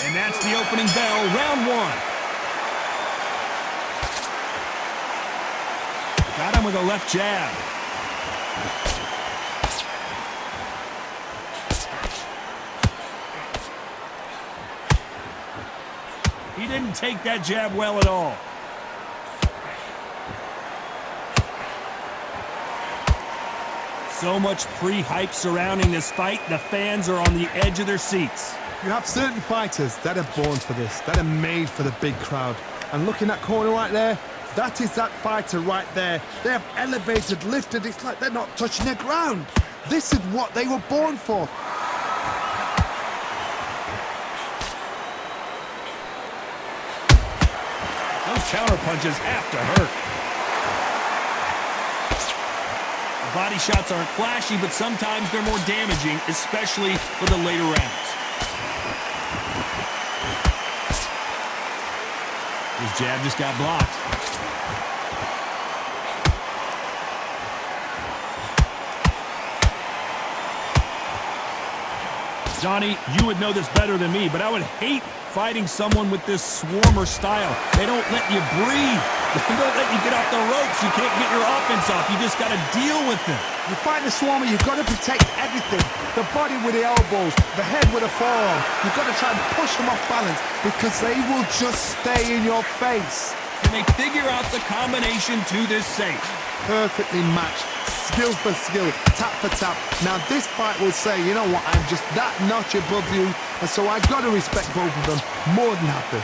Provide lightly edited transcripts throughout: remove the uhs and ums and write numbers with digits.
And that's the opening bell, round one. Got him with a left jab. He didn't take that jab well at all. So much pre-hype surrounding this fight, the fans are on the edge of their seats. You have certain fighters that are born for this, that are made for the big crowd. And looking at that corner right there, that is that fighter right there. They have elevated, lifted, it's like they're not touching the ground. This is what they were born for. Those counter punches have to hurt. The body shots aren't flashy, but sometimes they're more damaging, especially for the later rounds. His jab just got blocked. Johnny, you would know this better than me, but I would hate fighting someone with this swarmer style. They don't let you breathe. They don't let you get off the ropes. You can't get your offense off. You just got to deal with them. You fight the swarmer, you've got to protect everything. The body with the elbows, the head with the forearm. You've got to try and push them off balance because they will just stay in your face. Can they figure out the combination to this safe? Perfectly matched, skill for skill, tap for tap. Now this fight will say, you know what, I'm just that notch above you, and so I've got to respect both of them more than happy.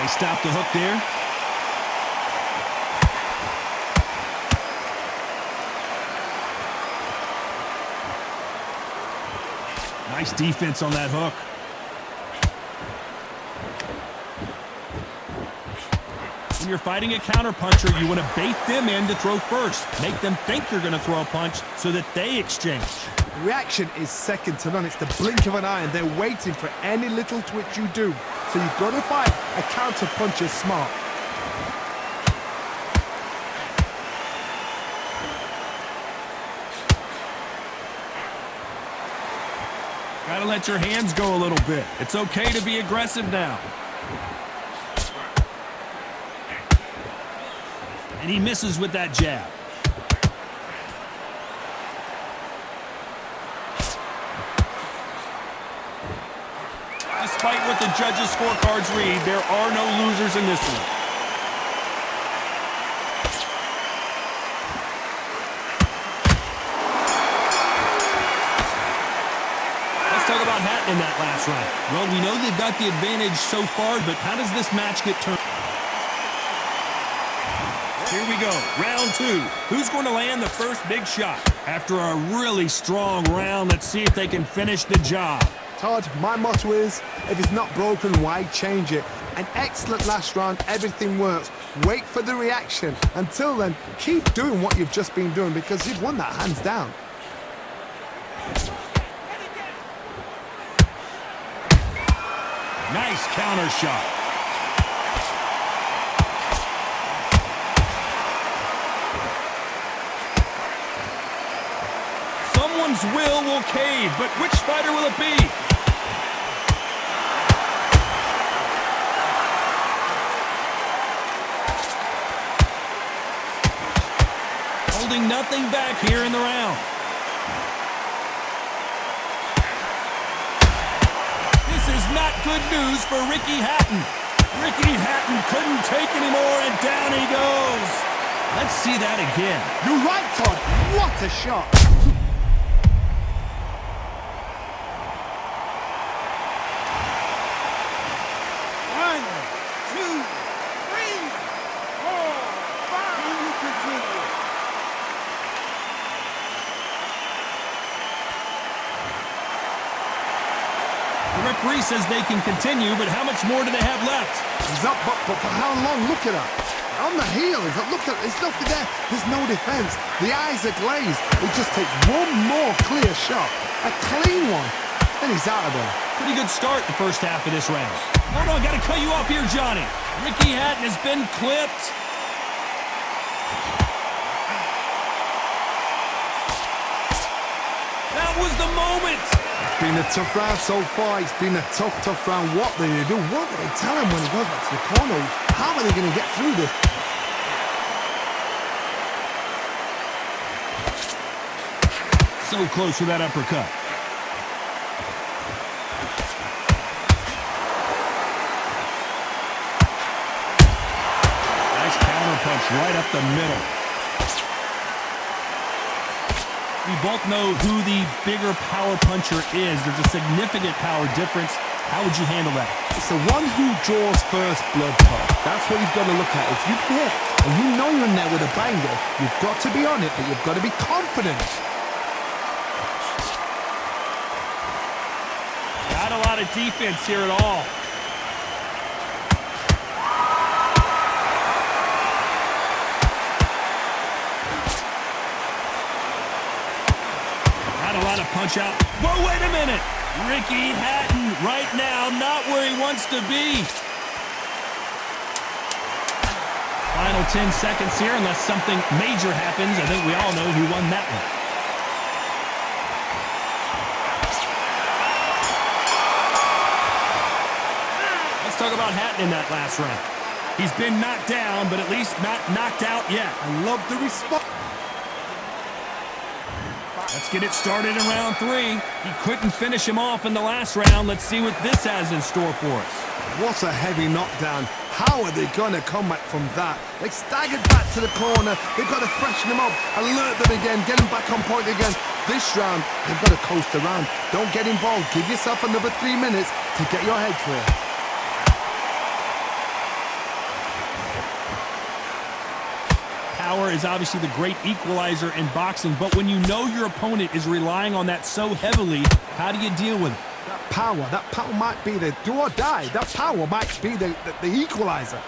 They stopped the hook there. Nice defense on that hook. When you're fighting a counterpuncher, you want to bait them in to throw first. Make them think you're going to throw a punch so that they exchange. The reaction is second to none. It's the blink of an eye, and they're waiting for any little twitch you do. So you've got to fight a counterpuncher smart. Gotta let your hands go a little bit. It's okay to be aggressive now. And he misses with that jab. Despite what the judges' scorecards read, there are no losers in this one. Let's talk about Hatton in that last round. Well, we know they've got the advantage so far, but how does this match get turned? Here we go, round two. Who's going to land the first big shot? After a really strong round, let's see if they can finish the job. Todd, my motto is, if it's not broken, why change it? An excellent last round, everything works. Wait for the reaction. Until then, keep doing what you've just been doing because you've won that hands down. Nice counter shot. Someone's will cave, but which fighter will it be? Holding nothing back here in the round. This is not good news for Ricky Hatton. Ricky Hatton couldn't take anymore, and down he goes. Let's see that again. You're right, Todd. What a shot. The referee says they can continue, but how much more do they have left? He's up, but for how long? Look at that. On the heel, look at, there's nothing there. There's no defense. The eyes are glazed. It just takes one more clear shot. A clean one. And he's out of there. Pretty good start the first half of this round. Hold on, gotta cut you off here, Johnny. Ricky Hatton has been clipped. That was the moment. It's been a tough round so far. It's been a tough round. What do they do? What do they tell him when he goes back to the corner? How are they going to get through this? So close with that uppercut. Nice counter punch right up the middle. We both know who the bigger power puncher is. There's a significant power difference. How would you handle that? It's the one who draws first blood, Todd. That's what you've got to look at. If you hit and you know you're in there with a banger, you've got to be on it, but you've got to be confident. Not a lot of defense here at all. Not a lot of punch out. Whoa, wait a minute. Ricky Hatton right now not where he wants to be. Final 10 seconds here unless something major happens. I think we all know who won that one. Let's talk about Hatton in that last round. He's been knocked down, but at least not knocked out yet. I love the response. Let's get it started in round 3. He couldn't finish him off in the last round. Let's see what this has in store for us. What a heavy knockdown. How are they going to come back from that? They staggered back to the corner. They've got to freshen them up, alert them again, get them back on point again. This round, they've got to coast around. Don't get involved. Give yourself another 3 minutes to get your head clear. Power is obviously the great equalizer in boxing, but when you know your opponent is relying on that so heavily, how do you deal with it? That power might be the do or die. That power might be the equalizer.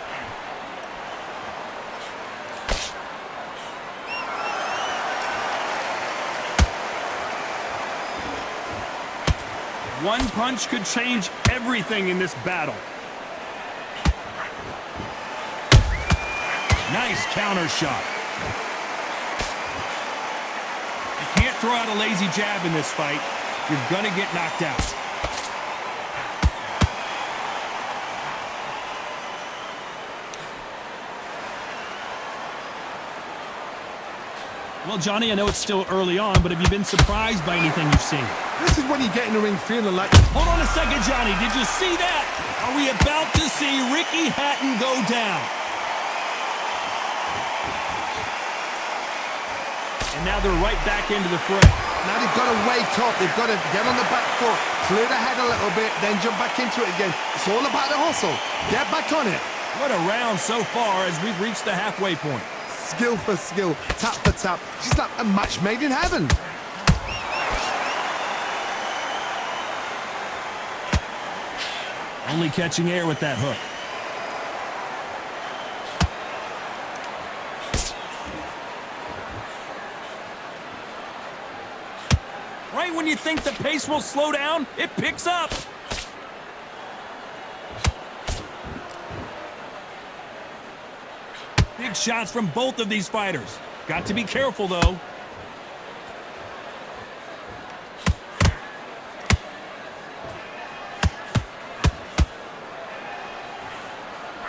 One punch could change everything in this battle. Nice counter shot. You can't throw out a lazy jab in this fight. You're going to get knocked out. Well, Johnny, I know it's still early on, but have you been surprised by anything you've seen? This is when you get in the ring feeling like... Hold on a second, Johnny. Did you see that? Are we about to see Ricky Hatton go down? And now they're right back into the fray. Now they've got to wake up. They've got to get on the back foot, clear the head a little bit, then jump back into it again. It's all about the hustle. Get back on it. What a round so far as we've reached the halfway point. Skill for skill, tap for tap. Just like a match made in heaven. Only catching air with that hook. Right when you think the pace will slow down, it picks up. Big shots from both of these fighters. Got to be careful, though.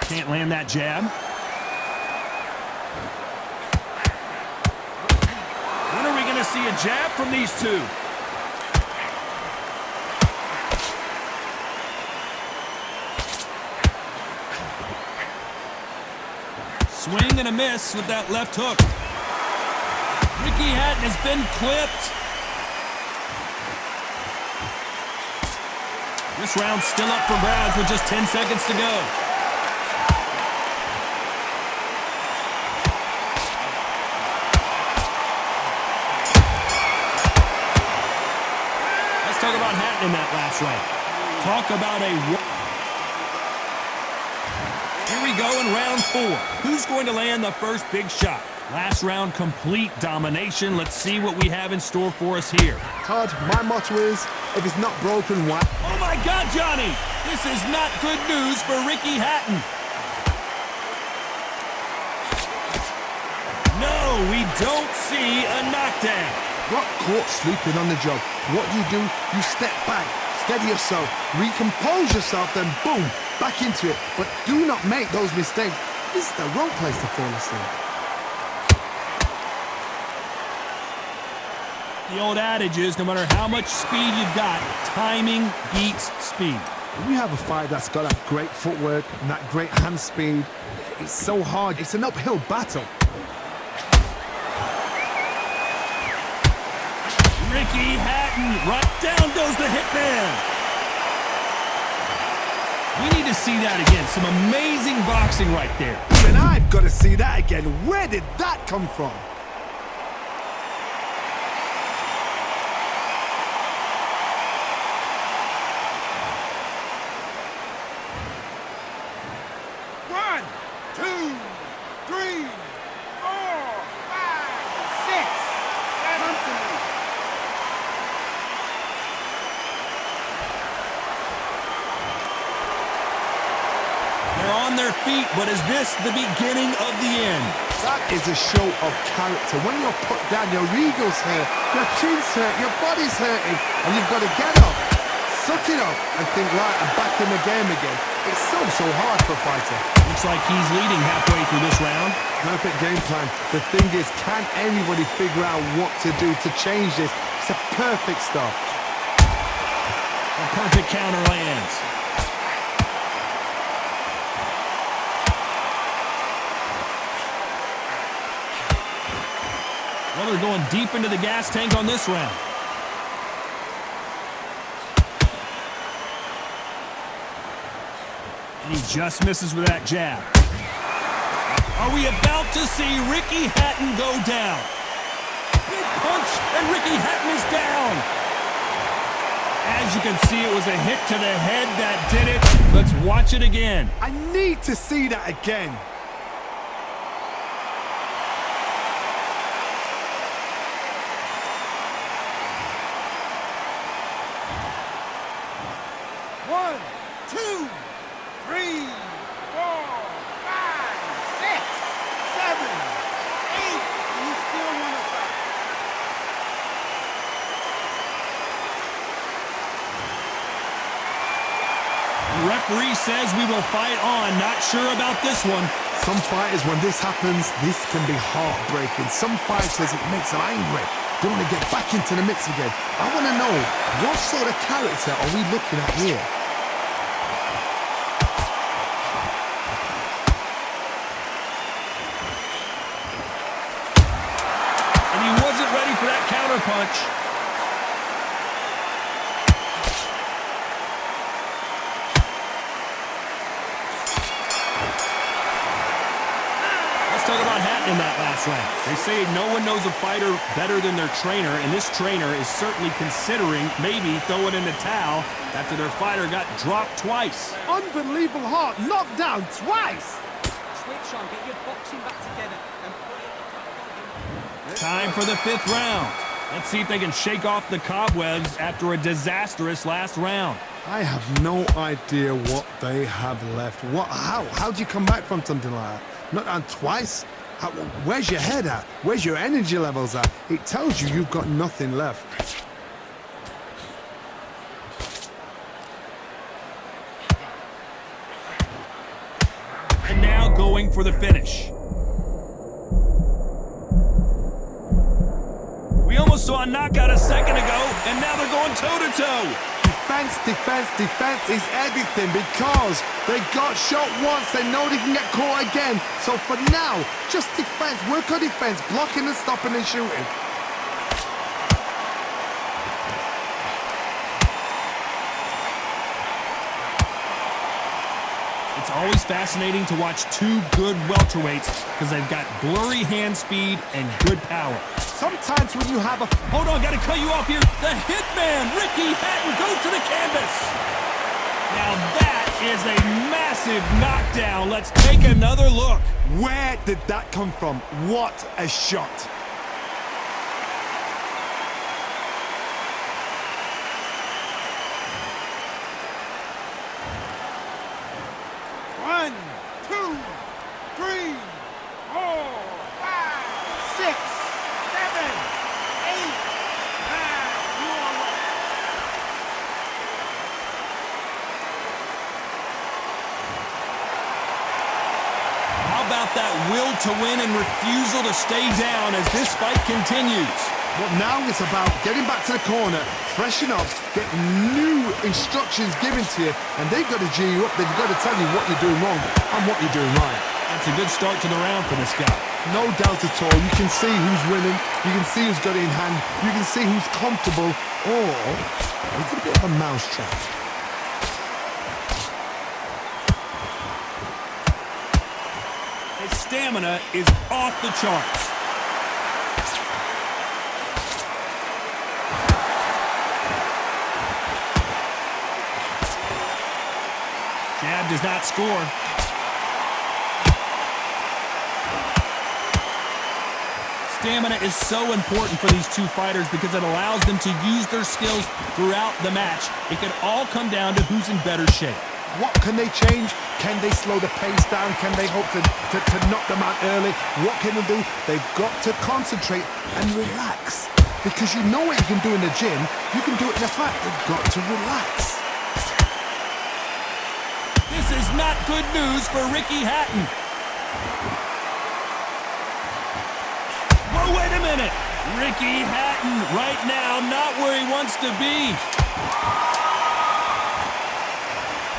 Can't land that jab. When are we going to see a jab from these two? Swing and a miss with that left hook. Ricky Hatton has been clipped. This round's still up for grabs with just 10 seconds to go. Let's talk about Hatton in that last round. Talk about a... Here we go in round 4. Who's going to land the first big shot? Last round, complete domination. Let's see what we have in store for us here. Todd, my motto is, if it's not broken, why? Oh my God, Johnny! This is not good news for Ricky Hatton. No, we don't see a knockdown. got caught sleeping on the job. What do? You step back, steady yourself, recompose yourself, then boom, back into it. But do not make those mistakes. This is the wrong place to fall asleep. The old adage is, no matter how much speed you've got, timing beats speed. When you have a fight that's got that great footwork and that great hand speed, it's so hard. It's an uphill battle. Ricky Hatton, right down goes the hitman. We need to see that again. Some amazing boxing right there. And I've got to see that again. Where did that come from? On their feet, but is this the beginning of the end? That is a show of character. When you're put down, your ego's hurt, your chin's hurt, your body's hurting, and you've got to get up, suck it up, and think, right, I'm back in the game again. It's so hard for a fighter. Looks like he's leading halfway through this round. Perfect game plan. The thing is, can anybody figure out what to do to change this? It's a perfect start. A perfect counter lands. Well, they're going deep into the gas tank on this round. And he just misses with that jab. Are we about to see Ricky Hatton go down? Big punch, and Ricky Hatton is down. As you can see, it was a hit to the head that did it. Let's watch it again. I need to see that again. Referee says we will fight on. Not sure about this one. Some fighters, when this happens, this can be heartbreaking. Some fighters, it makes them angry. They want to get back into the mix again. I want to know, what sort of character are we looking at here? And he wasn't ready for that counter punch. Talk about Hatton in that last round. They say no one knows a fighter better than their trainer, and this trainer is certainly considering maybe throwing in the towel after their fighter got dropped twice. Unbelievable heart, knocked down twice. Switch on, get your boxing back together and put it. Time for the 5th round. Let's see if they can shake off the cobwebs after a disastrous last round. I have no idea what they have left. How do you come back from something like that? Not on twice? Where's your head at? Where's your energy levels at? It tells you you've got nothing left. And now going for the finish. We almost saw a knockout a second ago, and now they're going toe-to-toe. Defense is everything because they got shot once. They know they can get caught again. So for now, just defense. Work on defense. Blocking and stopping and shooting. It's always fascinating to watch two good welterweights because they've got blurry hand speed and good power. Sometimes when you have a... Hold on, gotta cut you off here. The hitman, Ricky Hatton, goes to the canvas. Now that is a massive knockdown. Let's take another look. Where did that come from? What a shot. One, two, three, 4, 5, 6, 7, 8, will to win and refusal to stay down as this fight continues. But now it's about getting back to the corner, freshen up, get new instructions given to you, and they've got to G you up. They've got to tell you what you're doing wrong and what you're doing right. It's a good start to the round for this guy. No doubt at all. You can see who's winning. You can see who's got it in hand. You can see who's comfortable. Or it's a bit of a mousetrap. His stamina is off the charts. Jab does not score. Stamina is so important for these two fighters because it allows them to use their skills throughout the match. It can all come down to who's in better shape. What can they change? Can they slow the pace down? Can they hope to knock them out early? What can they do? They've got to concentrate and relax. Because you know what you can do in the gym, you can do it in a fight. They've got to relax. This is not good news for Ricky Hatton. Whoa, wait a minute. Ricky Hatton right now not where he wants to be.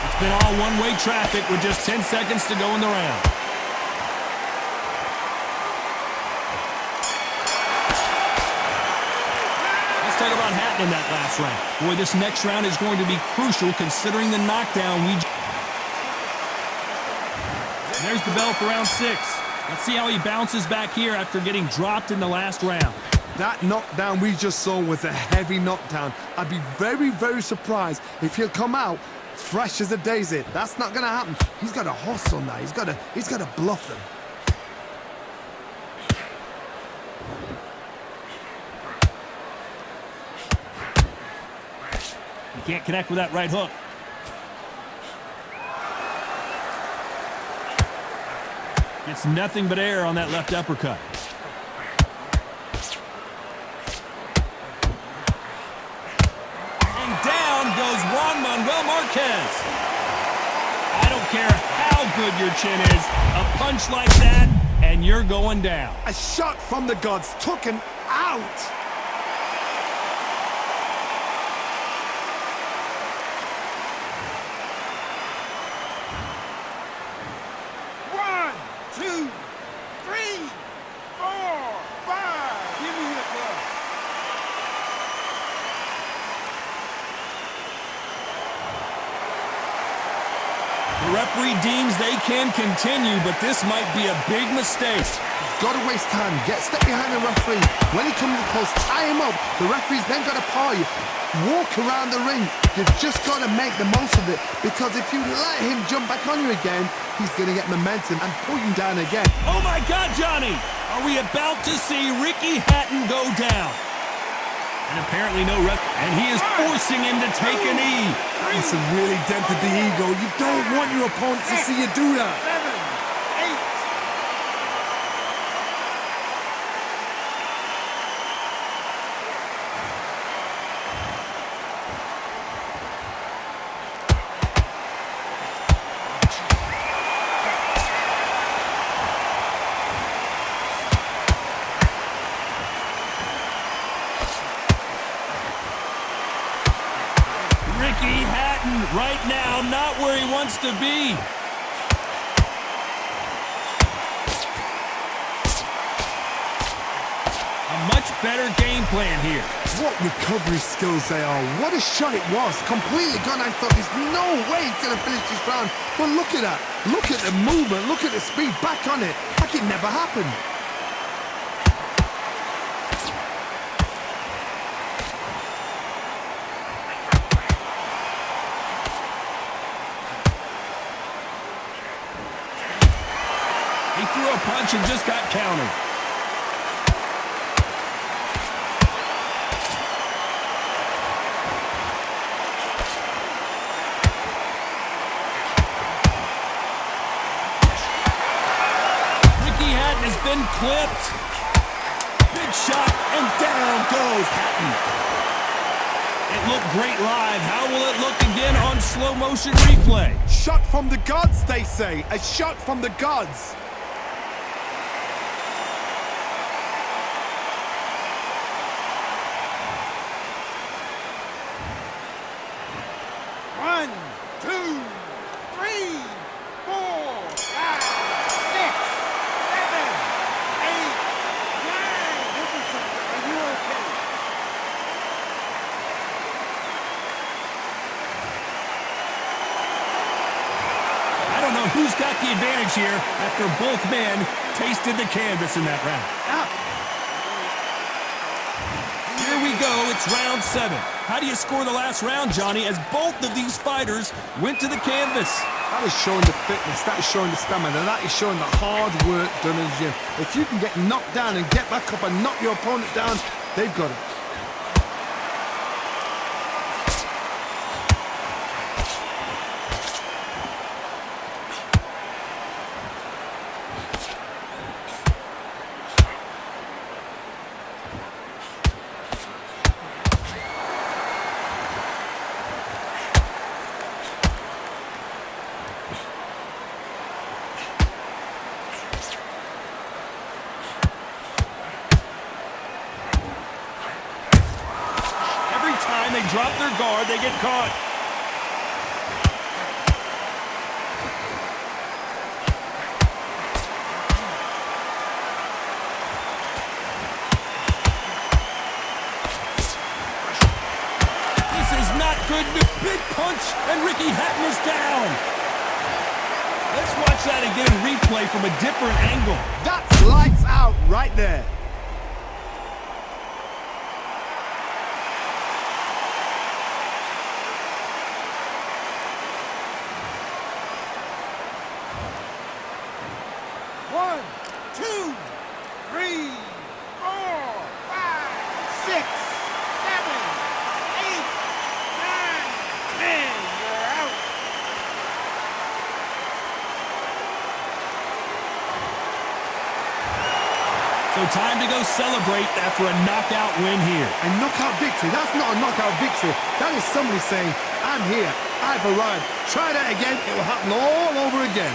It's been all one-way traffic with just 10 seconds to go in the round. Let's talk about Hatton in that last round. Boy, this next round is going to be crucial considering the knockdown we... There's the bell for round 6. Let's see how he bounces back here after getting dropped in the last round. That knockdown we just saw was a heavy knockdown. I'd be very, very surprised if he'll come out fresh as a daisy. That's not going to happen. He's got to hustle now. He's got to bluff them. He can't connect with that right hook. Gets nothing but air on that left uppercut. And down goes Juan Manuel Marquez. I don't care how good your chin is, a punch like that, and you're going down. A shot from the gods took him out. The referee deems they can continue, but this might be a big mistake. He's got to waste time. Step behind the referee. When he comes close, tie him up. The referee's then got to paw you. Walk around the ring. You've just got to make the most of it, because if you let him jump back on you again, he's going to get momentum and pull you down again. Oh my God, Johnny! Are we about to see Ricky Hatton go down? And apparently no ref, and he is forcing him to take a knee. It's really dented the ego. You don't want your opponent to see you do that. 7, 8. Ricky Hatton right now not where he wants to be. A much better game plan here. What recovery skills they are. What a shot it was. Completely gone. I thought there's no way he's going to finish this round. But look at that. Look at the movement. Look at the speed. Back on it. Like it never happened. He threw a punch and just got countered. Ricky Hatton has been clipped. Big shot, and down goes Hatton. It looked great live. How will it look again on slow motion replay? Shot from the gods, they say. A shot from the gods. who's got the advantage here after both men tasted the canvas in that round. Here we go, it's round 7. How do you score the last round, Johnny, as both of these fighters went to the canvas? That is showing the fitness, that is showing the stamina, that is showing the hard work done in the gym. If you can get knocked down and get back up and knock your opponent down, they've got it. They drop their guard, they get caught. This is not good. Big punch, and Ricky Hatton is down. Let's watch that again in replay from a different angle. That's lights out right there. One, two, three, four, five, six, seven, eight, nine, 10. You're out. So time to go celebrate after a knockout win here. A knockout victory, that's not a knockout victory. That is somebody saying, I'm here, I've arrived. Try that again, it will happen all over again.